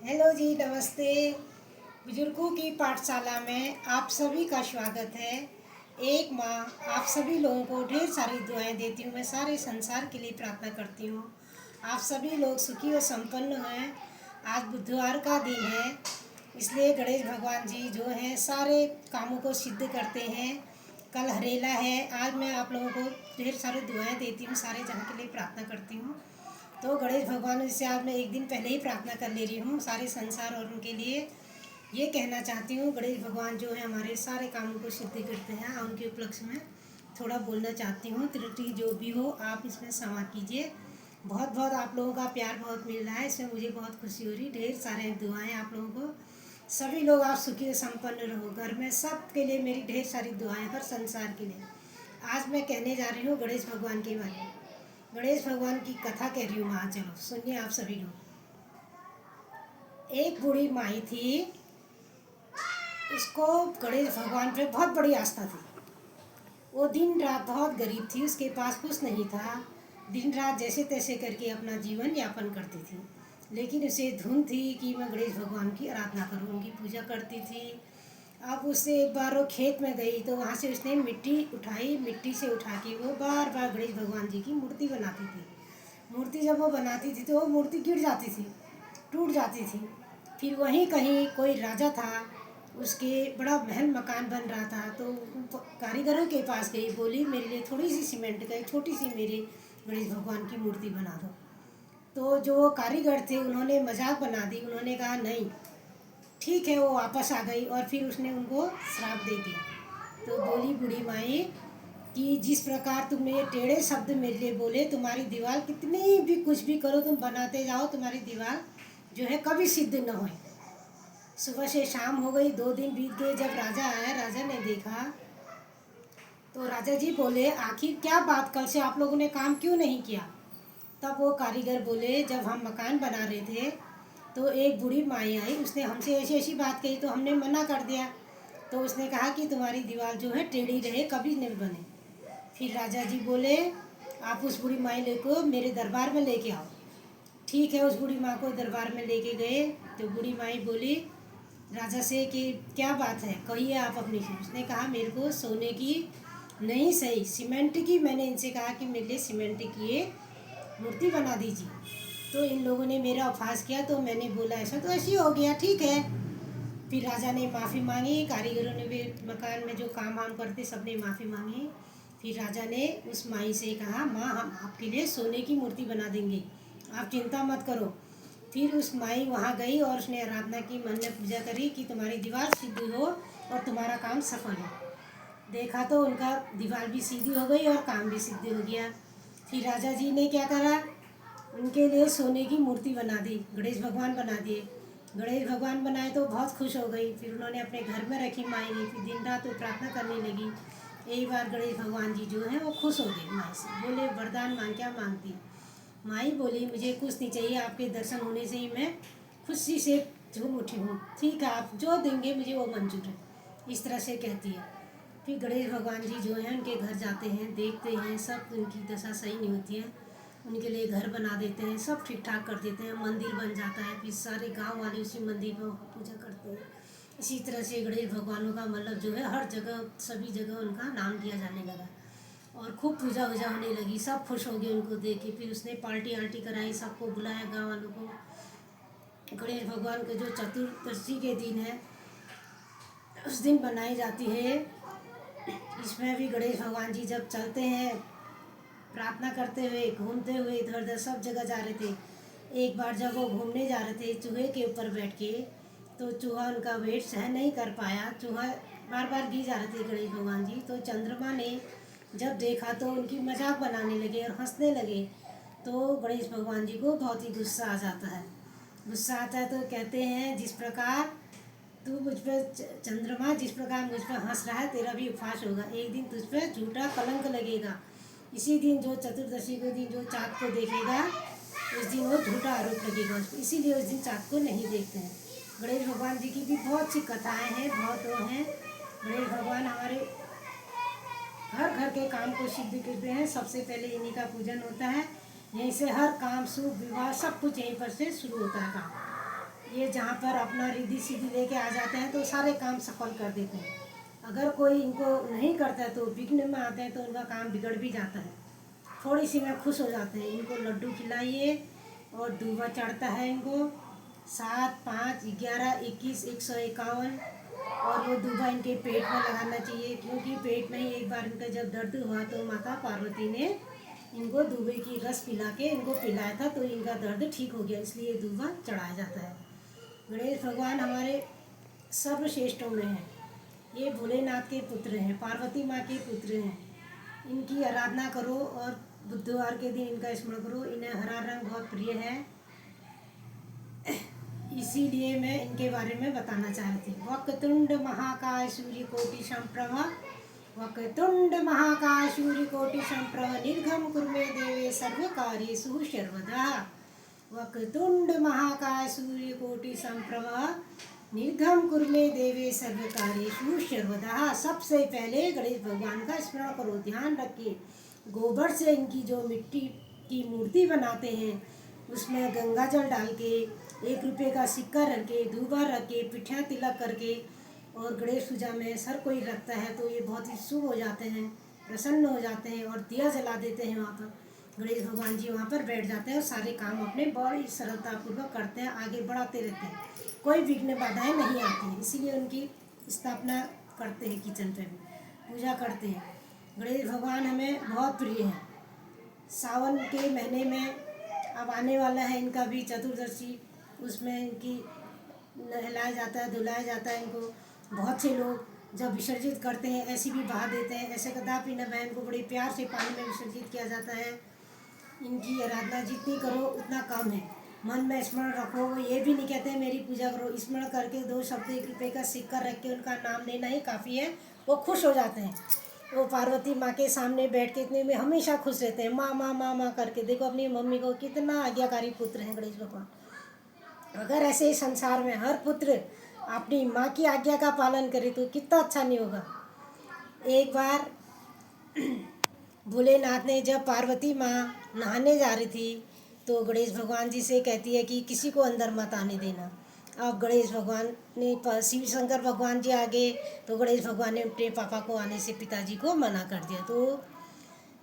Hello जी, नमस्ते। बुजुर्गों की पाठशाला में आप सभी का स्वागत है। एक माँ आप सभी लोगों को ढेर सारी दुआएं देती हूँ। मैं सारे संसार के लिए प्रार्थना करती हूँ आप सभी लोग सुखी और संपन्न हैं। आज बुधवार का दिन है, इसलिए गणेश भगवान जी जो हैं सारे कामों को सिद्ध करते हैं। कल हरेला है। आज मैं आप लोगों को ढेर सारी दुआएं देती हूँ, सारे जन के लिए प्रार्थना करती हूँ। तो गणेश भगवान से आज मैं एक दिन पहले ही प्रार्थना कर ले रही हूँ सारे संसार और उनके लिए ये कहना चाहती हूँ। गणेश भगवान जो है हमारे सारे कामों को सिद्ध करते हैं। उनके उपलक्ष्य में थोड़ा बोलना चाहती हूँ। त्रुटि जो भी हो आप इसमें क्षमा कीजिए। बहुत बहुत आप लोगों का प्यार बहुत मिल रहा है, इसमें मुझे बहुत खुशी हो रही। ढेर सारे दुआएं आप लोगों को। सभी लोग आप सुखी और संपन्न रहो। घर में सब के लिए मेरी ढेर सारी दुआएं, हर संसार के लिए। आज मैं कहने जा रही हूँ गणेश भगवान के बारे में। गणेश भगवान की कथा कह रही हूँ माँ, चलो सुनिए आप सभी लोग। एक बूढ़ी माई थी, उसको गणेश भगवान पे बहुत बड़ी आस्था थी। वो दिन रात बहुत गरीब थी, उसके पास कुछ नहीं था। दिन रात जैसे तैसे करके अपना जीवन यापन करती थी। लेकिन उसे धुन थी कि मैं गणेश भगवान की आराधना करूँ, उनकी पूजा करती थी। अब उससे एक बार वो खेत में गई तो वहाँ से उसने मिट्टी उठाई। मिट्टी से उठा के वो बार बार गणेश भगवान जी की मूर्ति बनाती थी। मूर्ति जब वो बनाती थी तो वो मूर्ति गिर जाती थी, टूट जाती थी। फिर वहीं कहीं कोई राजा था, उसके बड़ा महल मकान बन रहा था, तो कारीगरों के पास गई, बोली मेरे लिए थोड़ी सी सीमेंट का छोटी सी मेरे गणेश भगवान की मूर्ति बना दो। तो जो कारीगर थे उन्होंने मजाक बना दी, उन्होंने कहा नहीं ठीक है। वो वापस आ गई और फिर उसने उनको श्राप दे दिया। तो बोली बूढ़ी माई कि जिस प्रकार तुमने ये टेढ़े शब्द मेरे लिए बोले, तुम्हारी दीवार कितनी भी कुछ भी करो, तुम बनाते जाओ, तुम्हारी दीवार जो है कभी सिद्ध न होए। सुबह से शाम हो गई, 2 दिन बीत गए। जब राजा आया, राजा ने देखा तो राजा जी बोले आखिर क्या बात, कल से आप लोगों ने काम क्यों नहीं किया। तब वो कारीगर बोले जब हम मकान बना रहे थे तो एक बूढ़ी माई आई, उसने हमसे ऐसी ऐसी बात कही तो हमने मना कर दिया। तो उसने कहा कि तुम्हारी दीवार जो है टेढ़ी रहे, कभी नहीं बने। फिर राजा जी बोले आप उस बूढ़ी माई को मेरे दरबार में लेके आओ। ठीक है, उस बूढ़ी माँ को दरबार में लेके गए। तो बूढ़ी माई बोली राजा से कि क्या बात है, कहिए आप अपनी से। उसने कहा मेरे को सोने की नहीं, सही सीमेंट की, मैंने इनसे कहा कि मेरे लिए सीमेंट की एक मूर्ति बना दीजिए। तो इन लोगों ने मेरा उपहास किया, तो मैंने बोला ऐसा तो ऐसे ही हो गया, ठीक है। फिर राजा ने माफ़ी मांगी, कारीगरों ने भी, मकान में जो काम वाम करते सब ने माफ़ी मांगी। फिर राजा ने उस माई से कहा माँ हम आपके लिए सोने की मूर्ति बना देंगे, आप चिंता मत करो। फिर उस माई वहाँ गई और उसने आराधना की, मन में पूजा करी कि तुम्हारी दीवार सिद्ध हो और तुम्हारा काम सफल हो। देखा तो उनका दीवार भी सीधी हो गई और काम भी सिद्ध हो गया। फिर राजा जी ने क्या करा, उनके लिए सोने की मूर्ति बना दी, गणेश भगवान बना दिए। गणेश भगवान बनाए तो बहुत खुश हो गई। फिर उन्होंने अपने घर में रखी माई ने। फिर दिन रात वो प्रार्थना करने लगी। एक बार गणेश भगवान जी जो हैं वो खुश हो गए माई से, बोले वरदान मांग, क्या मांगती। माई बोली मुझे कुछ नहीं चाहिए, आपके दर्शन होने से ही मैं खुशी से झूम उठी हूँ। ठीक है, आप जो देंगे मुझे वो मंजूर है, इस तरह से कहती है। फिर गणेश भगवान जी जो हैं उनके घर जाते हैं, देखते हैं सब उनकी दशा सही नहीं होती है। उनके लिए घर बना देते हैं, सब ठीक ठाक कर देते हैं, मंदिर बन जाता है। फिर सारे गांव वाले उसी मंदिर में पूजा करते हैं। इसी तरह से गणेश भगवानों का मतलब जो है हर जगह सभी जगह उनका नाम लिया जाने लगा और खूब पूजा वूजा होने लगी। सब खुश हो गए उनको देख के। फिर उसने पार्टी आर्टी कराई, सबको बुलाया गाँव वालों को। गणेश भगवान के जो चतुर्दशी के दिन है उस दिन बनाई जाती है। इसमें भी गणेश भगवान जी जब चलते हैं प्रार्थना करते हुए, घूमते हुए, इधर उधर सब जगह जा रहे थे। एक बार जब वो घूमने जा रहे थे चूहे के ऊपर बैठ के, तो चूहा उनका वेट सहन नहीं कर पाया। चूहा बार बार गिर जा रहे थे गणेश भगवान जी। तो चंद्रमा ने जब देखा तो उनकी मजाक बनाने लगे और हंसने लगे। तो गणेश भगवान जी को बहुत ही गुस्सा आ जाता है। गुस्सा आता है तो कहते हैं जिस प्रकार तू मुझ पर चंद्रमा जिस प्रकार मुझ पर हंस रहा है, तेरा भी उपहास होगा। एक दिन तुझ पर झूठा कलंक लगेगा। इसी दिन जो चतुर्दशी के दिन जो चाँद को देखेगा उस दिन वो झूठा आरोप लगेगा उसको, इसीलिए उस दिन चाँद को नहीं देखते हैं। गणेश भगवान जी की भी बहुत सी कथाएं हैं, बहुत वो हैं। गणेश भगवान हमारे हर घर के काम को सिद्ध करते हैं। सबसे पहले इन्हीं का पूजन होता है। यहीं से हर काम, शुभ विवाह सब कुछ यहीं पर से शुरू होता है काम। ये जहाँ पर अपना रिद्धि सिद्धि लेके आ जाते हैं तो सारे काम सफल कर देते हैं। अगर कोई इनको नहीं करता है तो विघ्न में आते हैं तो उनका काम बिगड़ भी जाता है। थोड़ी सी में खुश हो जाते हैं। इनको लड्डू खिलाइए और दूबा चढ़ता है इनको 7, 5, 11, 21, 151। और वो दूबा इनके पेट में लगाना चाहिए, क्योंकि पेट में ही एक बार इनका जब दर्द हुआ तो माता पार्वती ने इनको दूबे की रस पिला के इनको पिलाया था, तो इनका दर्द ठीक हो गया, इसलिए दूबा चढ़ाया जाता है। गणेश भगवान हमारे सर्वश्रेष्ठों में हैं। ये भोलेनाथ के पुत्र हैं, पार्वती माँ के पुत्र हैं। इनकी आराधना करो और बुधवार के दिन इनका स्मरण करो। इन्हें हरा रंग बहुत प्रिय है, इसीलिए मैं इनके बारे में बताना चाह रही थी। वक्रतुंड महाकाय सूर्यकोटि समप्रभा, वक्रतुंड महाकाय सूर्यकोटि समप्रभा, निर्घम कुरु मे देवे सर्वकार्येषु सर्वदा। वक्रतुंड महाकाय सूर्यकोटि समप्रभा, निर्घम कुरु मे देवे सर्वकार्येषु सर्वदा। सबसे पहले गणेश भगवान का स्मरण करो, ध्यान रखिए। गोबर से इनकी जो मिट्टी की मूर्ति बनाते हैं उसमें गंगा जल डाल के 1 रुपये का सिक्का रख के, दूबा रख के, पिठिया तिलक करके और गणेश पूजा में सर कोई रखता है तो ये बहुत ही शुभ हो जाते हैं, प्रसन्न हो जाते हैं। और दिया जला देते हैं वहाँ पर, गणेश भगवान जी वहाँ पर बैठ जाते हैं और सारे काम अपने बड़ी सरलतापूर्वक करते हैं, आगे बढ़ाते रहते हैं, कोई विघ्न बाधाएं नहीं आती हैं। इसीलिए उनकी स्थापना करते हैं, किचन पे भी पूजा करते हैं। गणेश भगवान हमें बहुत प्रिय हैं। सावन के महीने में अब आने वाला है इनका भी चतुर्दशी, उसमें इनकी नहलाया जाता है, धुलाया जाता है इनको। बहुत से लोग जब विसर्जित करते हैं ऐसे भी बहा देते हैं, ऐसे कदापि न बहन को बड़े प्यार से पानी में विसर्जित किया जाता है। इनकी आराधना जितनी करो उतना कम है। मन में स्मरण रखो, वो ये भी नहीं कहते हैं मेरी पूजा करो, स्मरण करके 2 शब्द 1 रुपये का सिक्का रख के उनका नाम लेना ही काफ़ी है, वो खुश हो जाते हैं। वो पार्वती माँ के सामने बैठ के इतने में हमेशा खुश रहते हैं, माँ माँ माँ माँ करके। देखो अपनी मम्मी को, कितना आज्ञाकारी पुत्र हैं गणेश भगवान। अगर ऐसे ही संसार में हर पुत्र अपनी माँ की आज्ञा का पालन करे तो कितना अच्छा नहीं होगा। एक बार भोलेनाथ ने जब पार्वती माँ नहाने जा रही थी तो गणेश भगवान जी से कहती है कि किसी को अंदर मत आने देना। अब गणेश भगवान ने, शिव शंकर भगवान जी आगे तो गणेश भगवान ने अपने पापा को आने से पिताजी को मना कर दिया। तो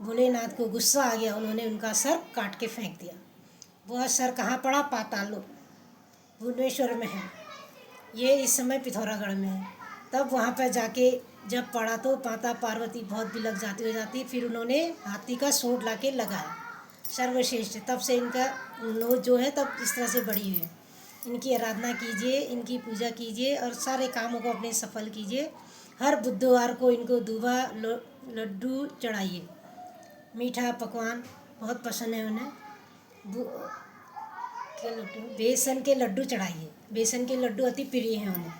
भोलेनाथ को गुस्सा आ गया, उन्होंने उनका सर काट के फेंक दिया। वह सर कहाँ पड़ा? पाताल भुवनेश्वर में है, ये इस समय पिथौरागढ़ में है। तब वहाँ पर जाके जब पड़ा तो माता पार्वती बहुत बिलख जाती हो जाती। फिर उन्होंने हाथी का सूंड ला के लगाया, सर्वश्रेष्ठ। तब से इनका नोज जो है तब इस तरह से बढ़ी हुई है। इनकी आराधना कीजिए, इनकी पूजा कीजिए और सारे कामों को अपने सफल कीजिए। हर बुधवार को इनको दूबा लड्डू चढ़ाइए, मीठा पकवान बहुत पसंद है उन्हें। के लड्डू, बेसन के लड्डू चढ़ाइए, बेसन के लड्डू अति प्रिय हैं उन्हें।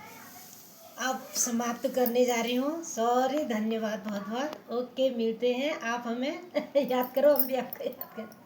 अब समाप्त करने जा रही हूँ। सॉरी, धन्यवाद बहुत बहुत। ओके, मिलते हैं। आप हमें याद करो, हम भी आपको याद करें।